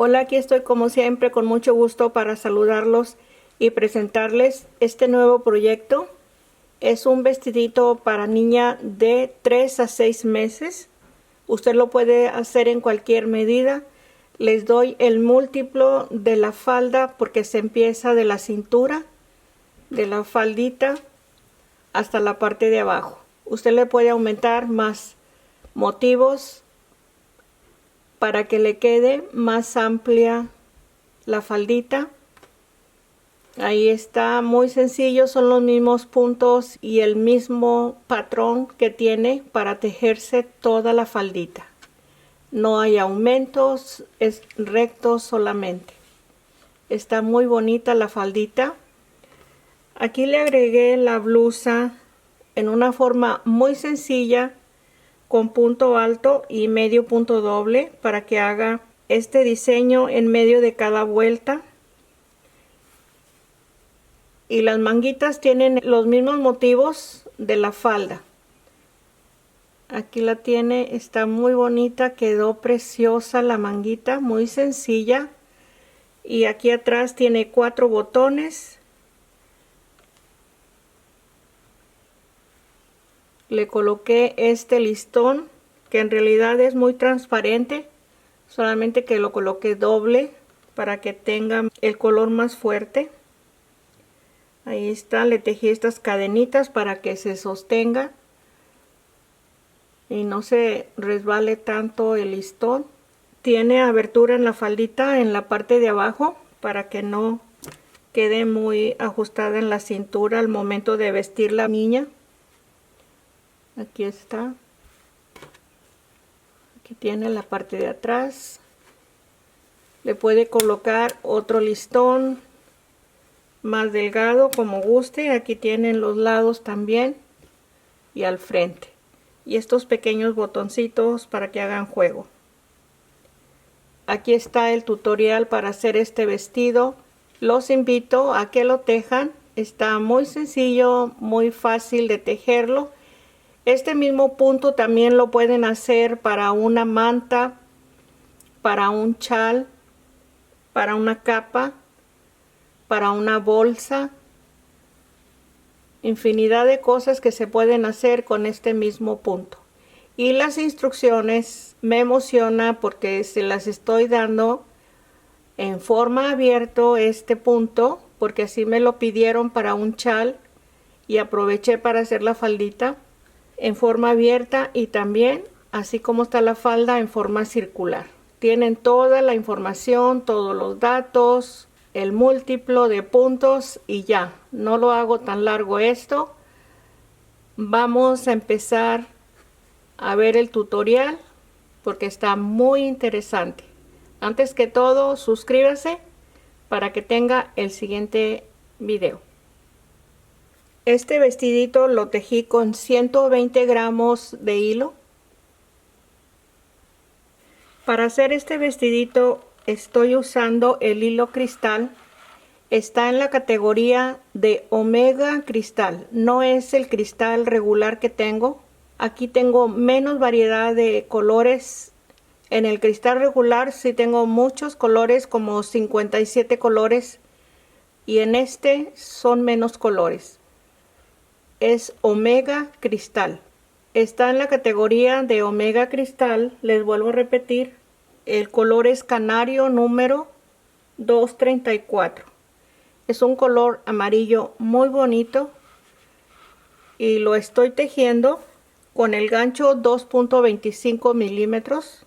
Hola, aquí estoy como siempre con mucho gusto para saludarlos y presentarles este nuevo proyecto. Es un vestidito para niña de 3 a 6 meses. Usted lo puede hacer en cualquier medida. Les doy el múltiplo de la falda porque se empieza de la cintura, de la faldita, hasta la parte de abajo. Usted le puede aumentar más motivos para que le quede más amplia la faldita. Ahí está, muy sencillo, son los mismos puntos y el mismo patrón que tiene para tejerse toda la faldita. No hay aumentos, es recto solamente. Está muy bonita la faldita. Aquí le agregué la blusa en una forma muy sencilla, con punto alto y medio punto doble, para que haga este diseño en medio de cada vuelta. Y las manguitas tienen los mismos motivos de la falda. Aquí la tiene, está muy bonita, quedó preciosa la manguita, muy sencilla. Y aquí atrás tiene 4 botones. Le coloqué este listón, que en realidad es muy transparente, solamente que lo coloqué doble para que tenga el color más fuerte. Ahí está, le tejí estas cadenitas para que se sostenga y no se resbale tanto el listón. Tiene abertura en la faldita en la parte de abajo para que no quede muy ajustada en la cintura al momento de vestir la niña. Aquí está. Aquí tiene la parte de atrás. Le puede colocar otro listón más delgado como guste. Aquí tienen los lados también y al frente. Y estos pequeños botoncitos para que hagan juego. Aquí está el tutorial para hacer este vestido. Los invito a que lo tejan. Está muy sencillo, muy fácil de tejerlo. Este mismo punto también lo pueden hacer para una manta, para un chal, para una capa, para una bolsa. Infinidad de cosas que se pueden hacer con este mismo punto. Y las instrucciones me emociona porque se las estoy dando en forma abierta este punto, porque así me lo pidieron para un chal y aproveché para hacer la faldita en forma abierta, y también así como está la falda en forma circular. Tienen toda la información, todos los datos, el múltiplo de puntos y ya. No lo hago tan largo esto. Vamos a empezar a ver el tutorial porque está muy interesante. Antes que todo, suscríbase para que tenga el siguiente video. Este vestidito lo tejí con 120 gramos de hilo. Para hacer este vestidito estoy usando el hilo cristal. Está en la categoría de Omega Cristal. No es el cristal regular que tengo. Aquí tengo menos variedad de colores. En el cristal regular sí tengo muchos colores, como 57 colores. Y en este son menos colores. Es Omega Cristal. Está en la categoría de Omega Cristal. Les vuelvo a repetir. El color es canario número 234. Es un color amarillo muy bonito. Y lo estoy tejiendo con el gancho 2.25 milímetros.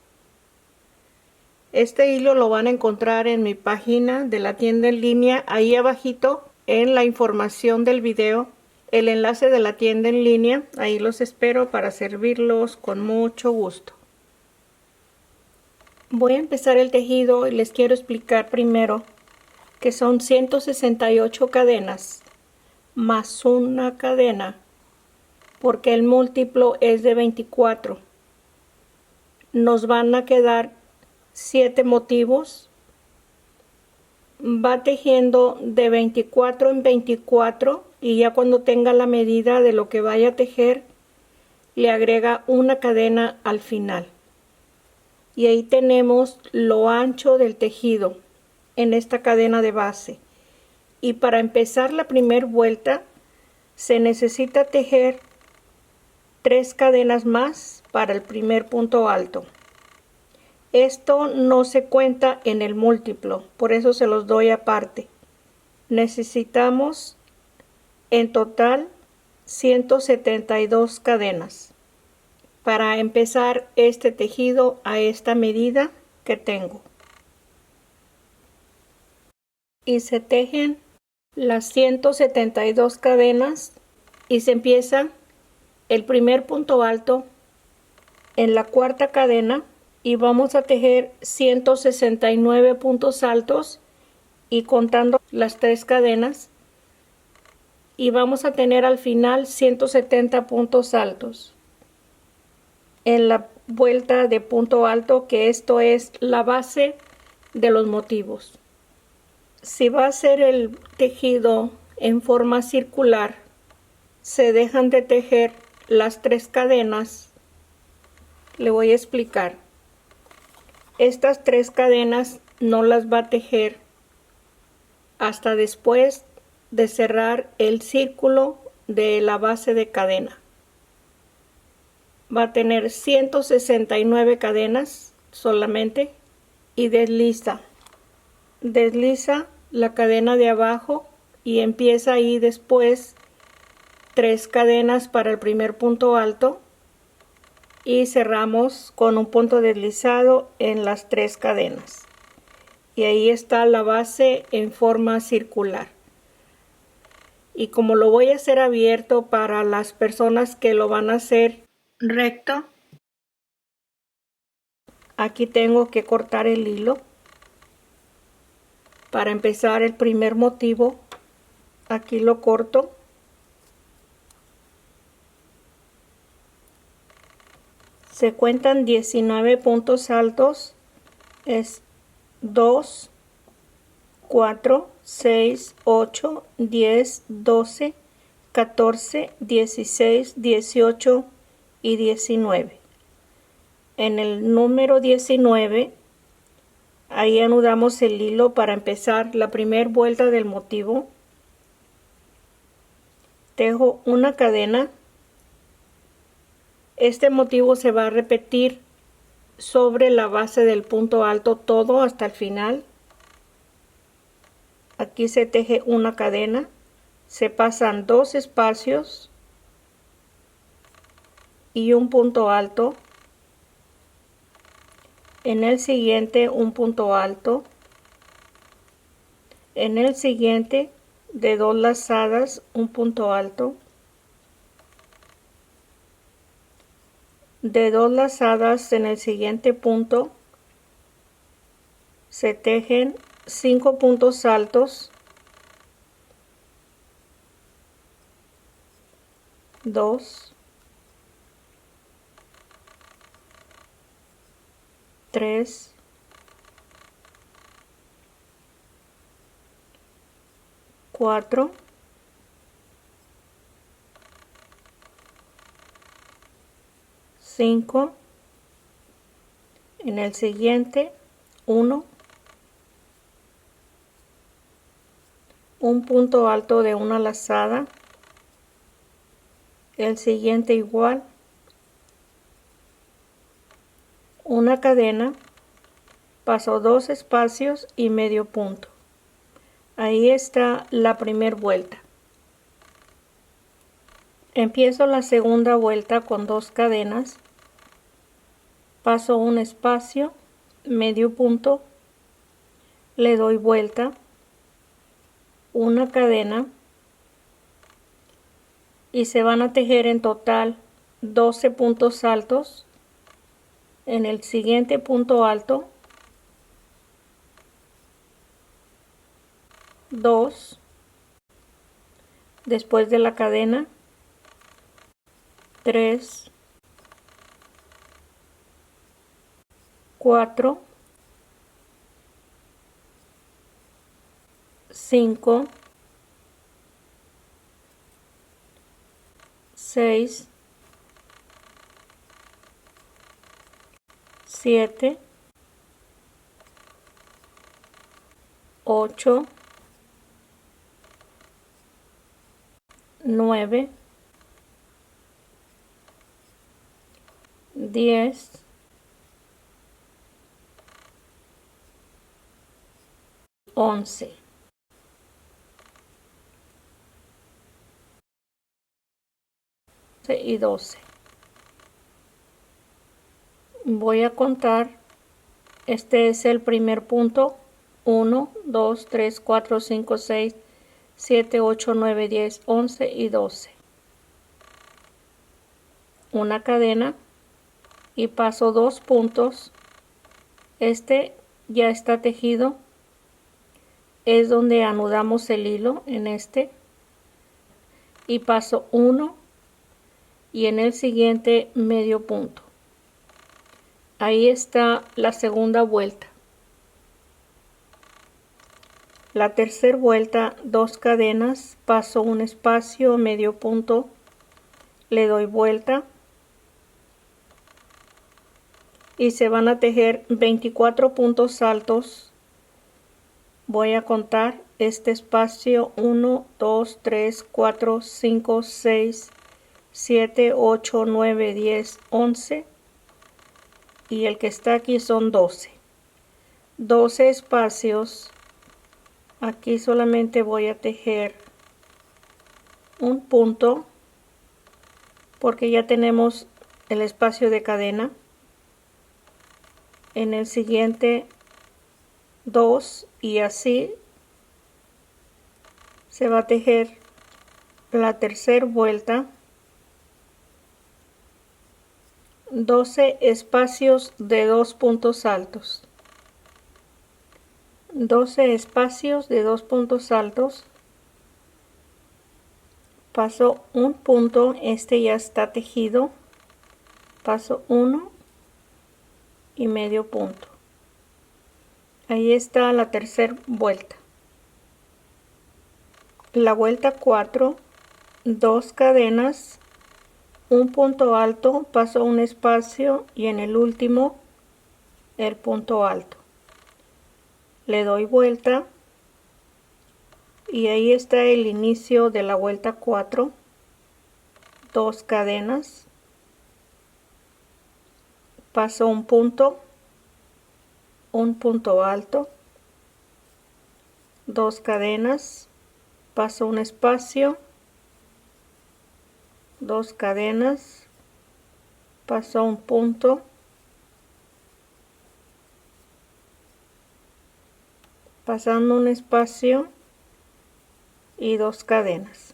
Este hilo lo van a encontrar en mi página de la tienda en línea. Ahí abajito en la información del video, el enlace de la tienda en línea. Ahí los espero para servirlos con mucho gusto. Voy a empezar el tejido y les quiero explicar primero que son 168 cadenas más una cadena, porque el múltiplo es de 24. Nos van a quedar 7 motivos. Va tejiendo de 24 en 24 y ya cuando tenga la medida de lo que vaya a tejer, le agrega una cadena al final. y ahí tenemos lo ancho del tejido en esta cadena de base. Y para empezar la primera vuelta se necesita tejer 3 cadenas más para el primer punto alto. Esto no se cuenta en el múltiplo, por eso se los doy aparte. Necesitamos en total 172 cadenas para empezar este tejido a esta medida que tengo. Y se tejen las 172 cadenas y se empieza el primer punto alto en la cuarta cadena y vamos a tejer 169 puntos altos y contando las 3 cadenas, y vamos a tener al final 170 puntos altos en la vuelta de punto alto, que esto es la base de los motivos. Si va a ser el tejido en forma circular, se dejan de tejer las 3 cadenas. Le voy a explicar. Estas 3 cadenas no las va a tejer hasta después de cerrar el círculo de la base de cadena. Va a tener 169 cadenas solamente y desliza la cadena de abajo y empieza ahí después 3 cadenas para el primer punto alto y cerramos con un punto deslizado en las 3 cadenas, y ahí está la base en forma circular. Y como lo voy a hacer abierto para las personas que lo van a hacer recto, aquí tengo que cortar el hilo para empezar el primer motivo. Aquí lo corto. Se cuentan 19 puntos altos, es 2, 4, 6, 8, 10, 12, 14, 16, 18 y 19. En el número 19, ahí anudamos el hilo para empezar la primera vuelta del motivo. Tejo una cadena. Este motivo se va a repetir sobre la base del punto alto todo hasta el final. Aquí se teje una cadena, se pasan 2 espacios y un punto alto. En el siguiente un punto alto. En el siguiente de 2 lazadas un punto alto. De 2 lazadas en el siguiente punto se tejen 5 puntos altos, 2, 3, 4, 5, en el siguiente 1, un punto alto de una lazada, el siguiente igual, una cadena, paso 2 espacios y medio punto. Ahí está la primera vuelta. Empiezo la segunda vuelta con 2 cadenas, paso un espacio, medio punto, le doy vuelta, una cadena y se van a tejer en total 12 puntos altos. En el siguiente punto alto 2, después de la cadena 3, 4, 5, 6, 7, 8, 9, 10, 11 y 12. Voy a contar. Este es el primer punto. 1, 2, 3, 4, 5, 6, 7, 8, 9, 10, 11 y 12. Una cadena y paso 2 puntos. Este ya está tejido. Es donde anudamos el hilo en este. Y paso 1 y en el siguiente medio punto. Ahí está la segunda vuelta. La tercera vuelta, 2 cadenas, paso un espacio, medio punto, le doy vuelta y se van a tejer 24 puntos altos. Voy a contar este espacio: 1, 2, 3, 4, 5, 6, 7, 8, 9, 10, 11 y el que está aquí son 12. 12 espacios. Aquí solamente voy a tejer un punto porque ya tenemos el espacio de cadena. En el siguiente 2 y así se va a tejer la tercera vuelta. 12 espacios de 2 puntos altos. 12 espacios de 2 puntos altos. Paso un punto, este ya está tejido. Paso 1 y medio punto. Ahí está la tercera vuelta. La vuelta 4, 2 cadenas, un punto alto, paso un espacio y en el último el punto alto. Le doy vuelta y ahí está el inicio de la vuelta 4. 2 cadenas, paso un punto alto, 2 cadenas, paso un espacio, 2 cadenas, paso un punto, pasando un espacio y 2 cadenas.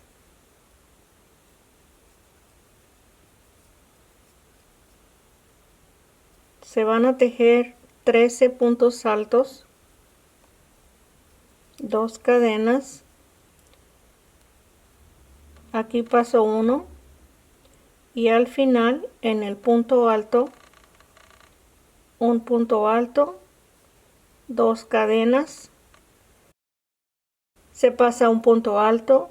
Se van a tejer 13 puntos altos, 2 cadenas, aquí paso 1 y al final en el punto alto, un punto alto, 2 cadenas, se pasa un punto alto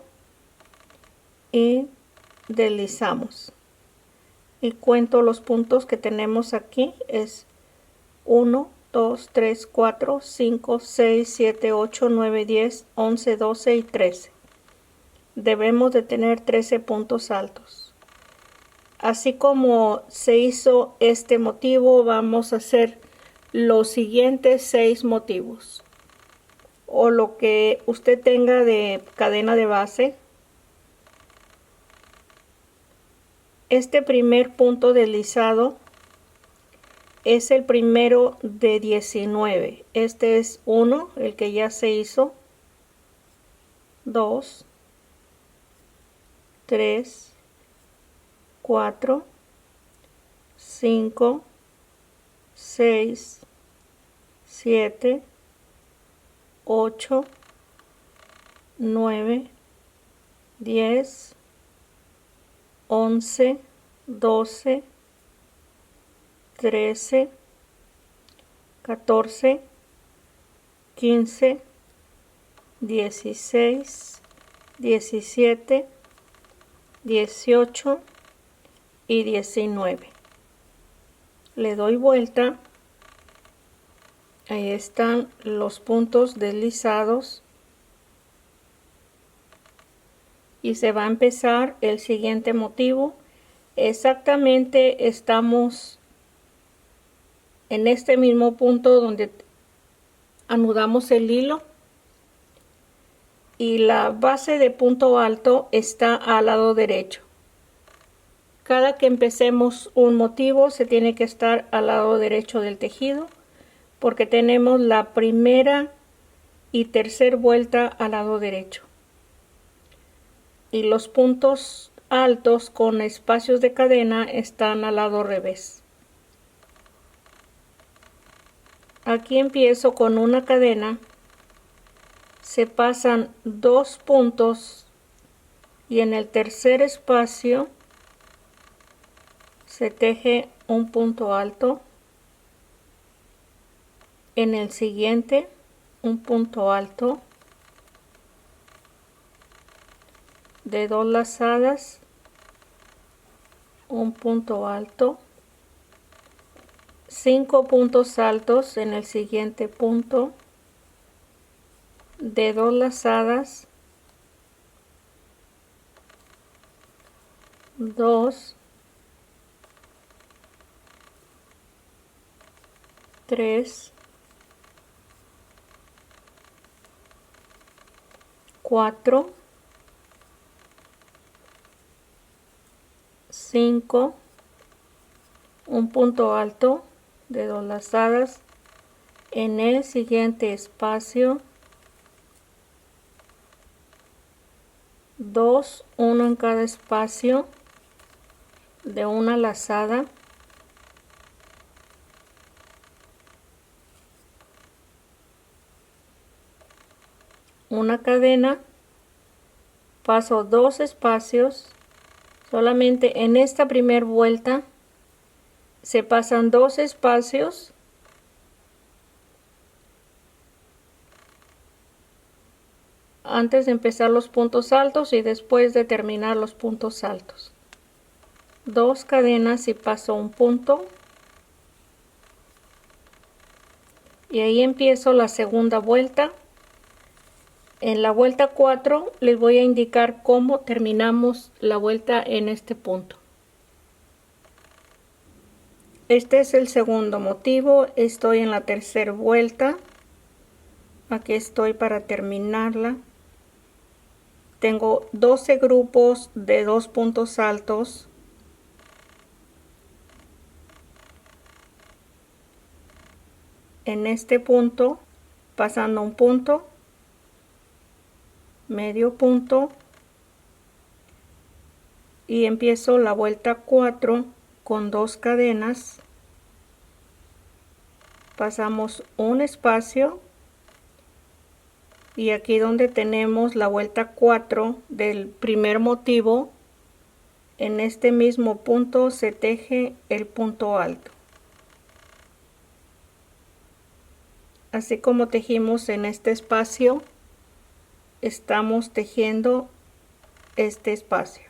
y deslizamos. Y cuento los puntos que tenemos aquí, es 1, 2, 3, 4, 5, 6, 7, 8, 9, 10, 11, 12 y 13. Debemos de tener 13 puntos altos. Así como se hizo este motivo, vamos a hacer los siguientes 6 motivos. O lo que usted tenga de cadena de base. Este primer punto deslizado es el primero de 19. Este es 1, el que ya se hizo. 2, 3, 4, 5, 6, 7, 8, 9, 10, 11, 12, 13, 14, 15, 16, 17, 18 y 19. Le doy vuelta Ahí están los puntos deslizados. Y se va a empezar el siguiente motivo. Exactamente estamos en este mismo punto donde anudamos el hilo. Y la base de punto alto está al lado derecho. Cada que empecemos un motivo se tiene que estar al lado derecho del tejido, porque tenemos la primera y tercera vuelta al lado derecho. Y los puntos altos con espacios de cadena están al lado revés. Aquí empiezo con una cadena, se pasan 2 puntos y en el tercer espacio se teje un punto alto, en el siguiente un punto alto de 2 lazadas, un punto alto, 5 puntos altos en el siguiente punto de 2 lazadas, 2, 3, 4, 5, un punto alto de 2 lazadas en el siguiente espacio, 2, 1 en cada espacio de una lazada, una cadena, paso 2 espacios, solamente en esta primera vuelta se pasan 2 espacios antes de empezar los puntos altos y después de terminar los puntos altos. 2 cadenas y paso un punto. Y ahí empiezo la segunda vuelta. En la vuelta 4 les voy a indicar cómo terminamos la vuelta en este punto. Este es el segundo motivo. Estoy en la tercera vuelta. Aquí estoy para terminarla. Tengo 12 grupos de 2 puntos altos. En este punto, pasando un punto, medio punto, y empiezo la vuelta 4 con 2 cadenas. Pasamos un espacio y aquí donde tenemos la vuelta 4 del primer motivo, en este mismo punto se teje el punto alto. Así como tejimos en este espacio, estamos tejiendo este espacio.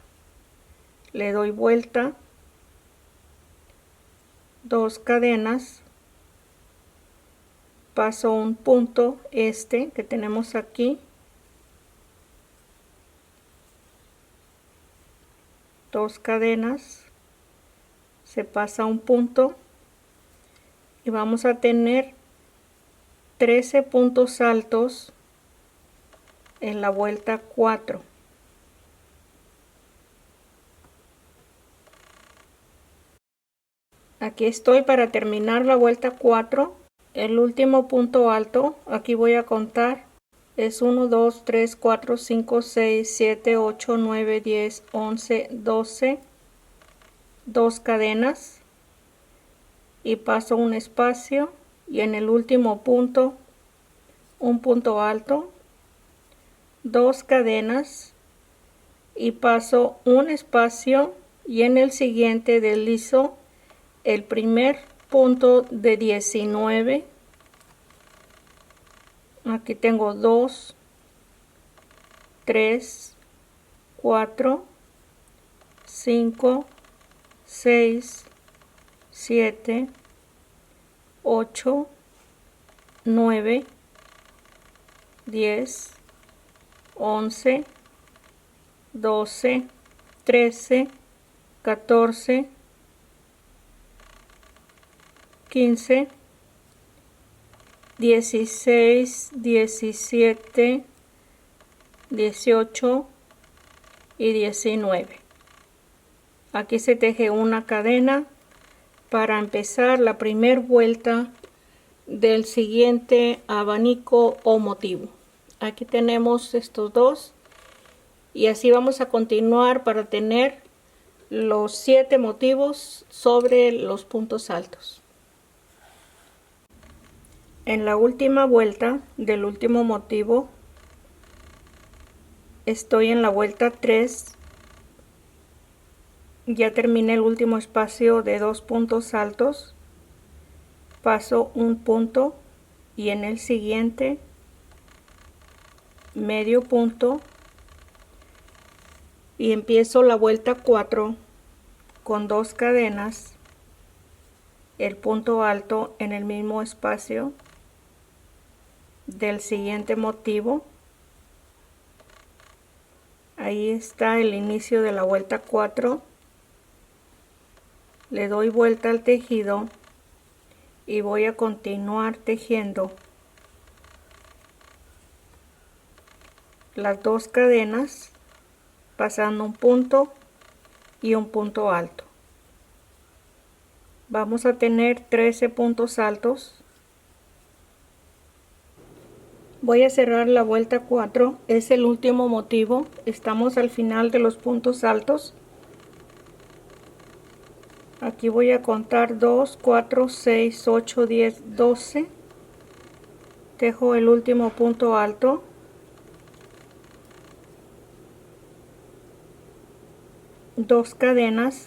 Le doy vuelta, 2 cadenas, paso un punto, este que tenemos aquí, 2 cadenas, se pasa un punto y vamos a tener 13 puntos altos en la vuelta 4. Aquí estoy para terminar la vuelta 4. El último punto alto, aquí voy a contar, es 1, 2, 3, 4, 5, 6, 7, 8, 9, 10, 11, 12, 2 cadenas y paso un espacio y en el último punto un punto alto, 2 cadenas y paso un espacio y en el siguiente deslizo el primer punto de 19. Aquí tengo 2, 3, 4, 5, 6, 7, 8, 9, 10, 11, 12, 13, 14, 15, 16, 17, 18 y 19. Aquí se teje una cadena para empezar la primera vuelta del siguiente abanico o motivo. Aquí tenemos estos dos y así vamos a continuar para tener los 7 motivos sobre los puntos altos. En la última vuelta del último motivo estoy en la vuelta 3. Ya terminé el último espacio de 2 puntos altos, paso un punto y en el siguiente medio punto y empiezo la vuelta 4 con 2 cadenas, el punto alto en el mismo espacio del siguiente motivo. Ahí está el inicio de la vuelta 4. Le doy vuelta al tejido y voy a continuar tejiendo las 2 cadenas pasando un punto y un punto alto. Vamos a tener 13 puntos altos. Voy a cerrar la vuelta 4, es el último motivo, estamos al final de los puntos altos. Aquí voy a contar 2, 4, 6, 8, 10, 12. Tejo el último punto alto. Dos cadenas.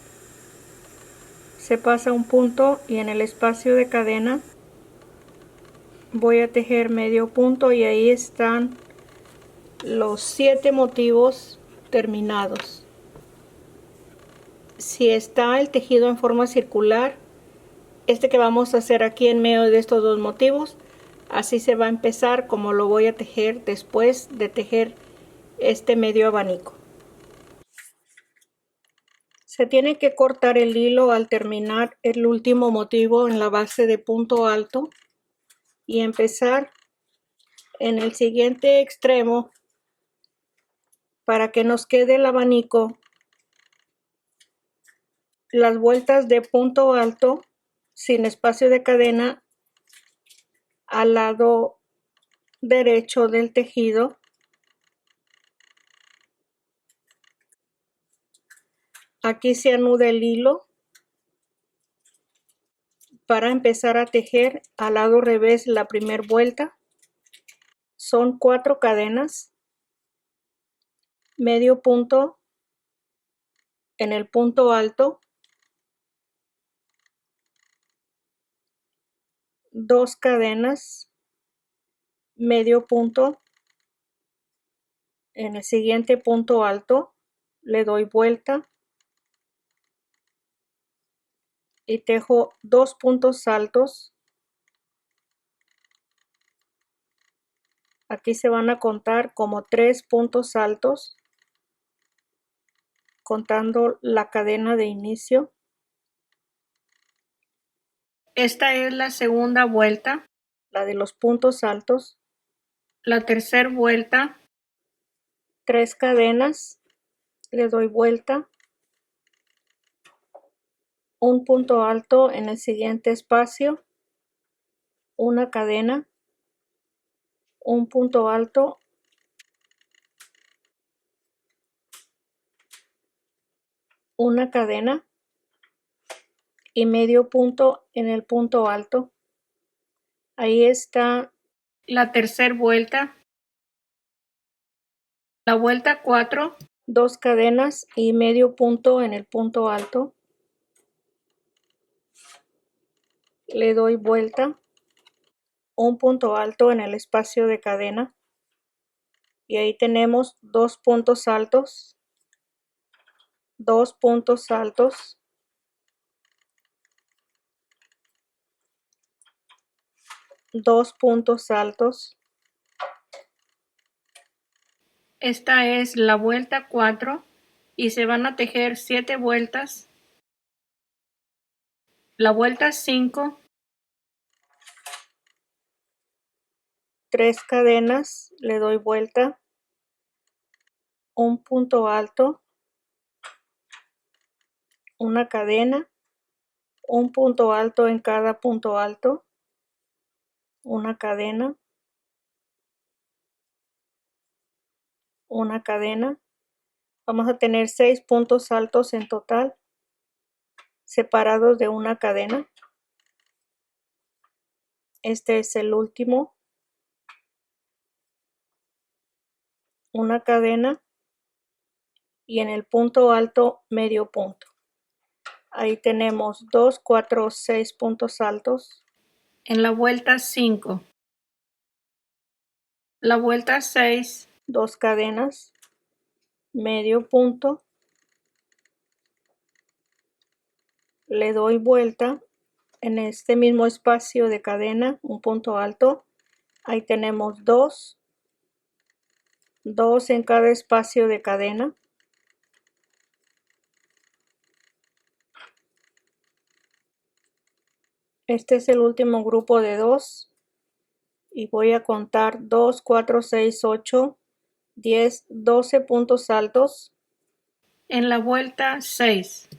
Se pasa un punto y en el espacio de cadena voy a tejer medio punto y ahí están los 7 motivos terminados. Si está el tejido en forma circular, este que vamos a hacer aquí en medio de estos dos motivos, así se va a empezar como lo voy a tejer después de tejer este medio abanico. Se tiene que cortar el hilo al terminar el último motivo en la base de punto alto y empezar en el siguiente extremo para que nos quede el abanico las vueltas de punto alto sin espacio de cadena al lado derecho del tejido. Aquí se anuda el hilo para empezar a tejer al lado revés la primera vuelta. Son 4 cadenas, medio punto en el punto alto, 2 cadenas, medio punto en el siguiente punto alto, le doy vuelta y tejo 2 puntos altos. Aquí se van a contar como 3 puntos altos, contando la cadena de inicio. Esta es la segunda vuelta, la de los puntos altos. La tercera vuelta, 3 cadenas, le doy vuelta, un punto alto en el siguiente espacio, una cadena, un punto alto, una cadena y medio punto en el punto alto. Ahí está la tercera vuelta. La vuelta 4, 2 cadenas y medio punto en el punto alto. Le doy vuelta, un punto alto en el espacio de cadena y ahí tenemos 2 puntos altos, 2 puntos altos, 2 puntos altos. Esta es la vuelta 4 y se van a tejer 7 vueltas. La vuelta 5, 3 cadenas, le doy vuelta, un punto alto, una cadena, un punto alto en cada punto alto, una cadena, una cadena. Vamos a tener 6 puntos altos en total, separados de una cadena. Este es el último. Una cadena y en el punto alto medio punto. Ahí tenemos 2, 4, 6 puntos altos. En la vuelta 5, la vuelta 6, 2 cadenas, medio punto, le doy vuelta en este mismo espacio de cadena, un punto alto. Ahí tenemos 2 en cada espacio de cadena. Este es el último grupo de 2 y voy a contar 2, 4, 6, 8, 10, 12 puntos altos. En la vuelta 6,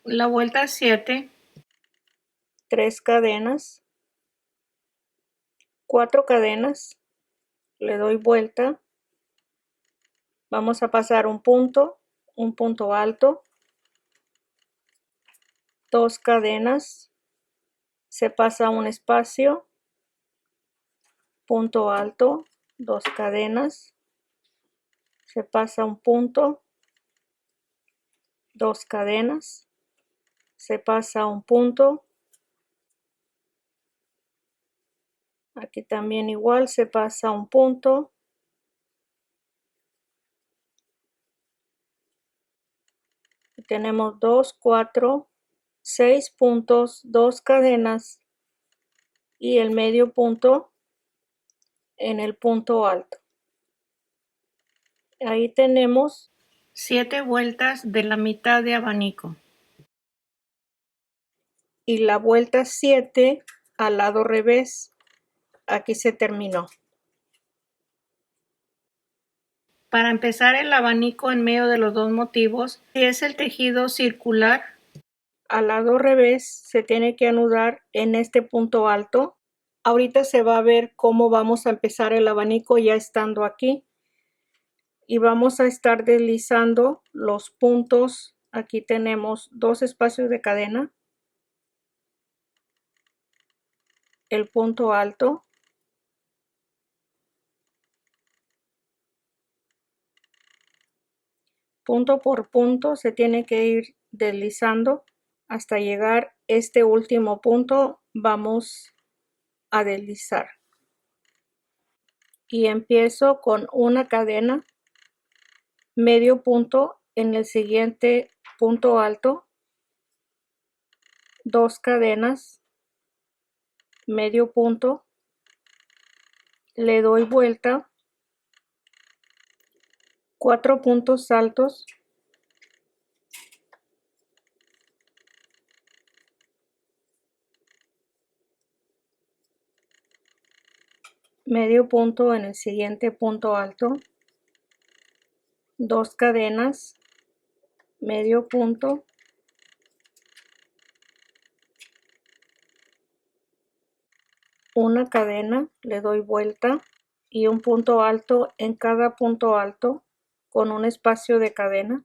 la vuelta 7, 3 cadenas, 4 cadenas, le doy vuelta, vamos a pasar un punto alto, 2 cadenas, se pasa un espacio, punto alto, 2 cadenas, se pasa un punto, 2 cadenas, se pasa un punto, aquí también igual se pasa un punto, tenemos 2, 4, 6 puntos, 2 cadenas y el medio punto en el punto alto. Ahí tenemos 7 vueltas de la mitad de abanico. Y la vuelta 7 al lado revés. Aquí se terminó. Para empezar el abanico en medio de los dos motivos, si es el tejido circular, al lado revés se tiene que anudar en este punto alto. Ahorita se va a ver cómo vamos a empezar el abanico ya estando aquí. Y vamos a estar deslizando los puntos. Aquí tenemos 2 espacios de cadena, el punto alto, punto por punto se tiene que ir deslizando hasta llegar este último punto. Vamos a deslizar y empiezo con una cadena, medio punto en el siguiente punto alto, 2 cadenas, medio punto, le doy vuelta, 4 puntos altos, medio punto en el siguiente punto alto, 2 cadenas, medio punto, una cadena, le doy vuelta y un punto alto en cada punto alto con un espacio de cadena.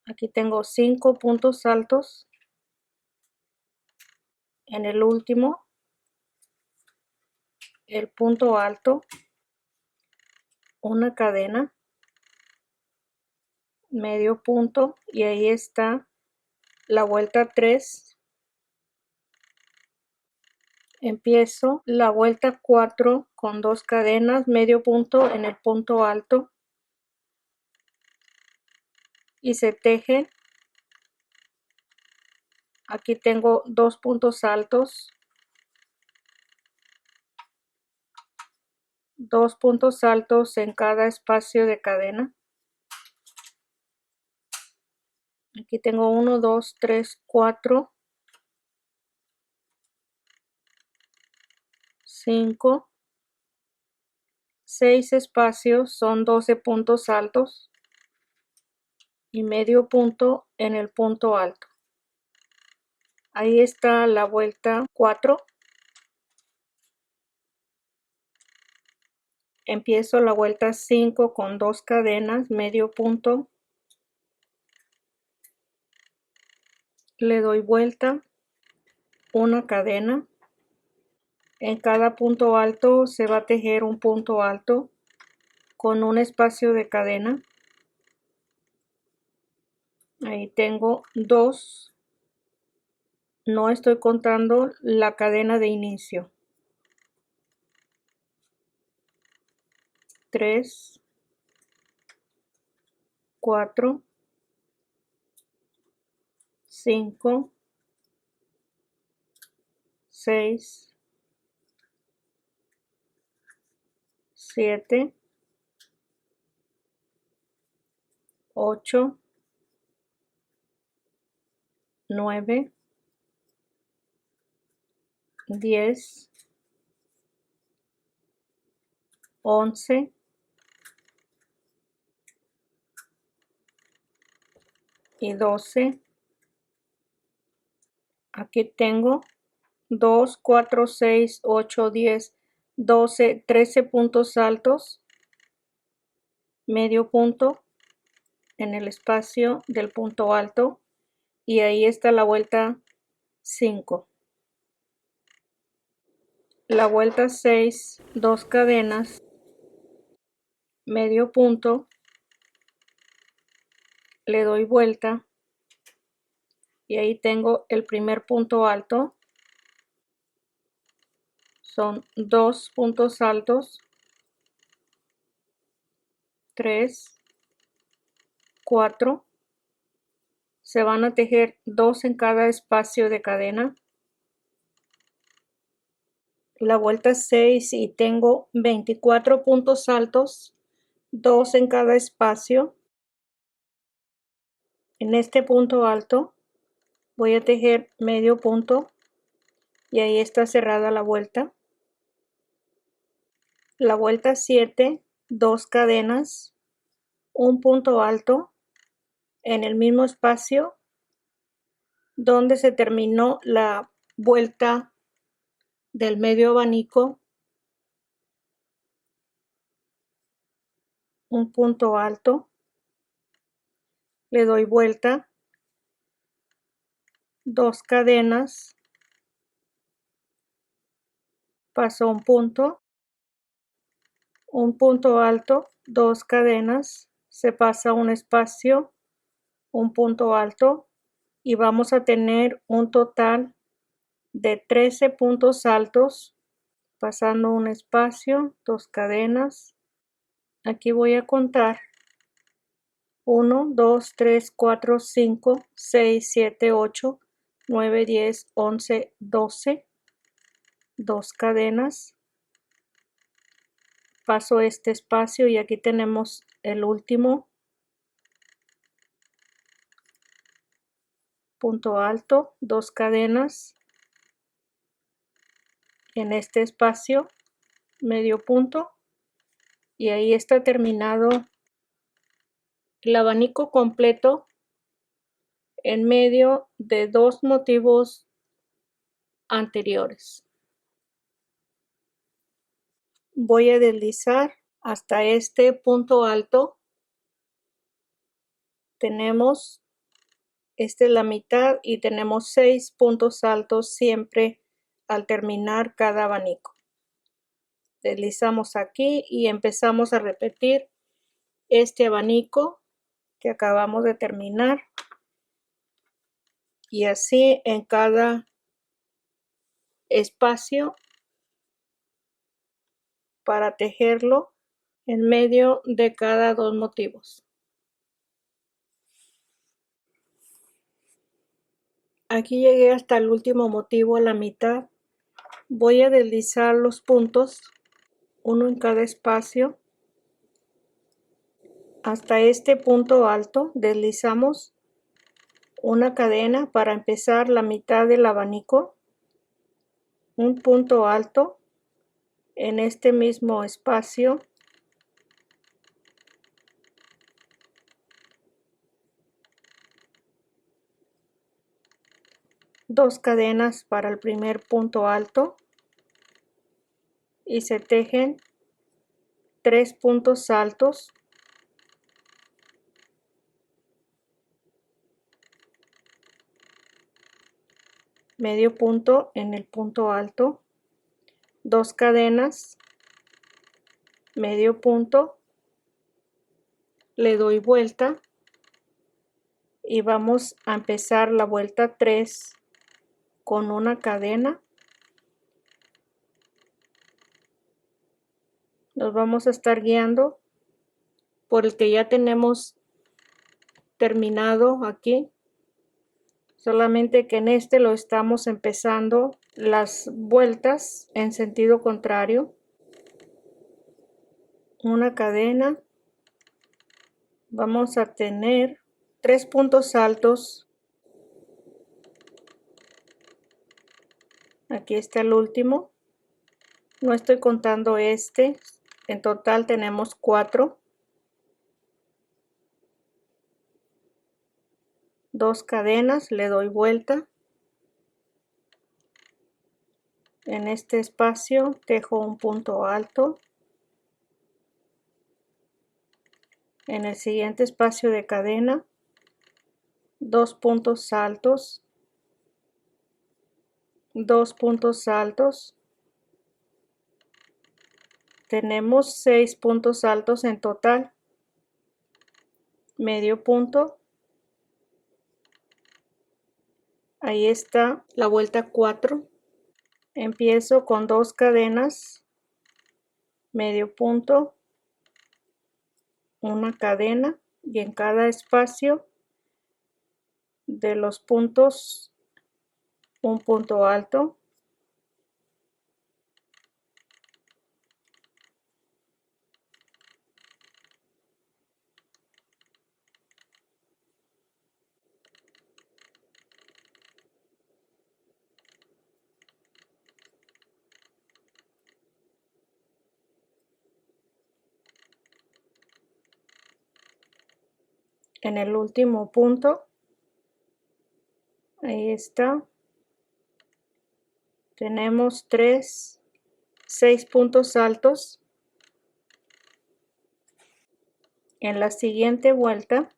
Aquí tengo 5 puntos altos. En el último, el punto alto, una cadena, medio punto y ahí está la vuelta 3. Empiezo la vuelta 4 con 2 cadenas, medio punto en el punto alto y se teje. Aquí tengo 2 puntos altos, 2 puntos altos en cada espacio de cadena. Aquí tengo 1, 2, 3, 4, 5, 6 espacios, son 12 puntos altos y medio punto en el punto alto. Ahí está la vuelta 4. Empiezo la vuelta 5 con 2 cadenas, medio punto. Le doy vuelta, una cadena. En cada punto alto se va a tejer un punto alto con un espacio de cadena. Ahí tengo 2. No estoy contando la cadena de inicio. 3, 4, 5, 6, 7, 8, 9, 10, 11, y 12. Aquí tengo 2, 4, 6, 8, 10, 12, 13 puntos altos, medio punto en el espacio del punto alto y ahí está la vuelta 5. La vuelta 6, 2 cadenas, medio punto, le doy vuelta y ahí tengo el primer punto alto. Son 2 puntos altos, 3, 4. Se van a tejer 2 en cada espacio de cadena. La vuelta 6 y tengo 24 puntos altos, 2 en cada espacio. En este punto alto voy a tejer medio punto y ahí está cerrada la vuelta. La vuelta 7, 2 cadenas, un punto alto en el mismo espacio donde se terminó la vuelta del medio abanico, un punto alto, le doy vuelta, 2 cadenas, paso un punto alto, 2 cadenas, se pasa un espacio, un punto alto y vamos a tener un total de 13 puntos altos, pasando un espacio, 2 cadenas. Aquí voy a contar 1, 2, 3, 4, 5, 6, 7, 8, 9, 10, 11, 12, 2 cadenas. Paso este espacio y aquí tenemos el último punto alto, 2 cadenas en este espacio, medio punto y ahí está terminado el abanico completo en medio de 2 motivos anteriores. Voy a deslizar hasta este punto alto. Tenemos, esta es la mitad y tenemos 6 puntos altos siempre al terminar cada abanico. Deslizamos aquí y empezamos a repetir este abanico que acabamos de terminar y así en cada espacio para tejerlo en medio de cada dos motivos. Aquí llegué hasta el último motivo a la mitad. Voy a deslizar los puntos, uno en cada espacio. Hasta este punto alto deslizamos una cadena para empezar la mitad del abanico, un punto alto en este mismo espacio, dos cadenas para el primer punto alto y se tejen 3 puntos altos, medio punto en el punto alto, dos cadenas, medio punto, le doy vuelta y vamos a empezar la vuelta 3 con una cadena. Nos vamos a estar guiando por el que ya tenemos terminado aquí, solamente que en este lo estamos empezando las vueltas en sentido contrario. Una cadena, vamos a tener 3 puntos altos, aquí está el último, no estoy contando este, en total tenemos 4, dos cadenas, le doy vuelta, en este espacio tejo un punto alto, en el siguiente espacio de cadena, dos puntos altos, dos puntos altos, tenemos 6 puntos altos en total, medio punto, ahí está la vuelta 4, empiezo con dos cadenas, medio punto, una cadena y en cada espacio de los puntos un punto alto, en el último punto, ahí está, tenemos 6 puntos altos, en la siguiente vuelta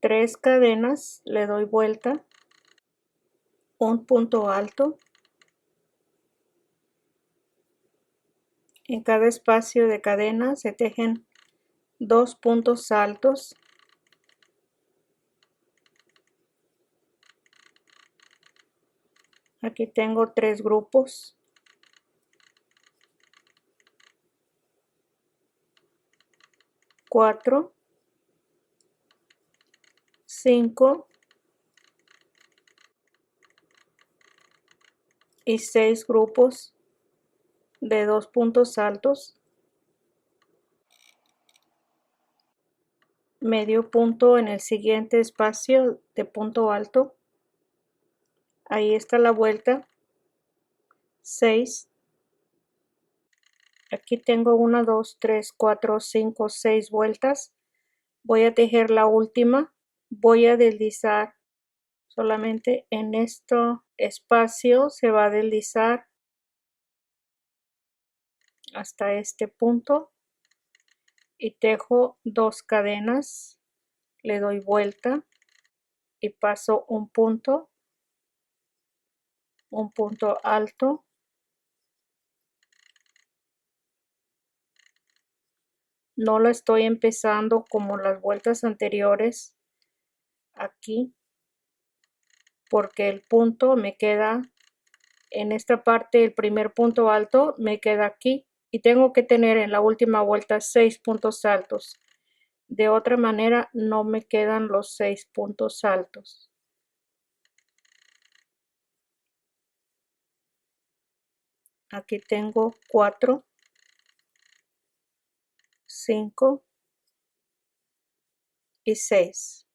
3 cadenas, le doy vuelta, un punto alto, en cada espacio de cadena se tejen 2 puntos altos, aquí tengo 3 grupos, cuatro, 5 y 6 grupos de 2 puntos altos, medio punto en el siguiente espacio de punto alto, ahí está la vuelta 6, aquí tengo 1, 2, 3, 4, 5, 6 vueltas, voy a tejer la última, voy a deslizar solamente en este espacio, se va a deslizar hasta este punto y tejo 2 cadenas, le doy vuelta y paso un punto alto, no lo estoy empezando como las vueltas anteriores aquí porque el punto me queda en esta parte el primer punto alto me queda aquí y tengo que tener en la última vuelta 6 puntos altos. De otra manera no me quedan los 6 puntos altos. Aquí tengo 4, 5 y 6.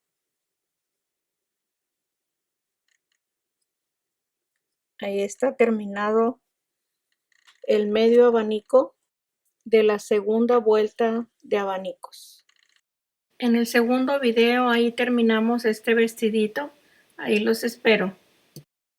Ahí está terminado el medio abanico de la segunda vuelta de abanicos. En el segundo video ahí terminamos este vestidito. Ahí los espero.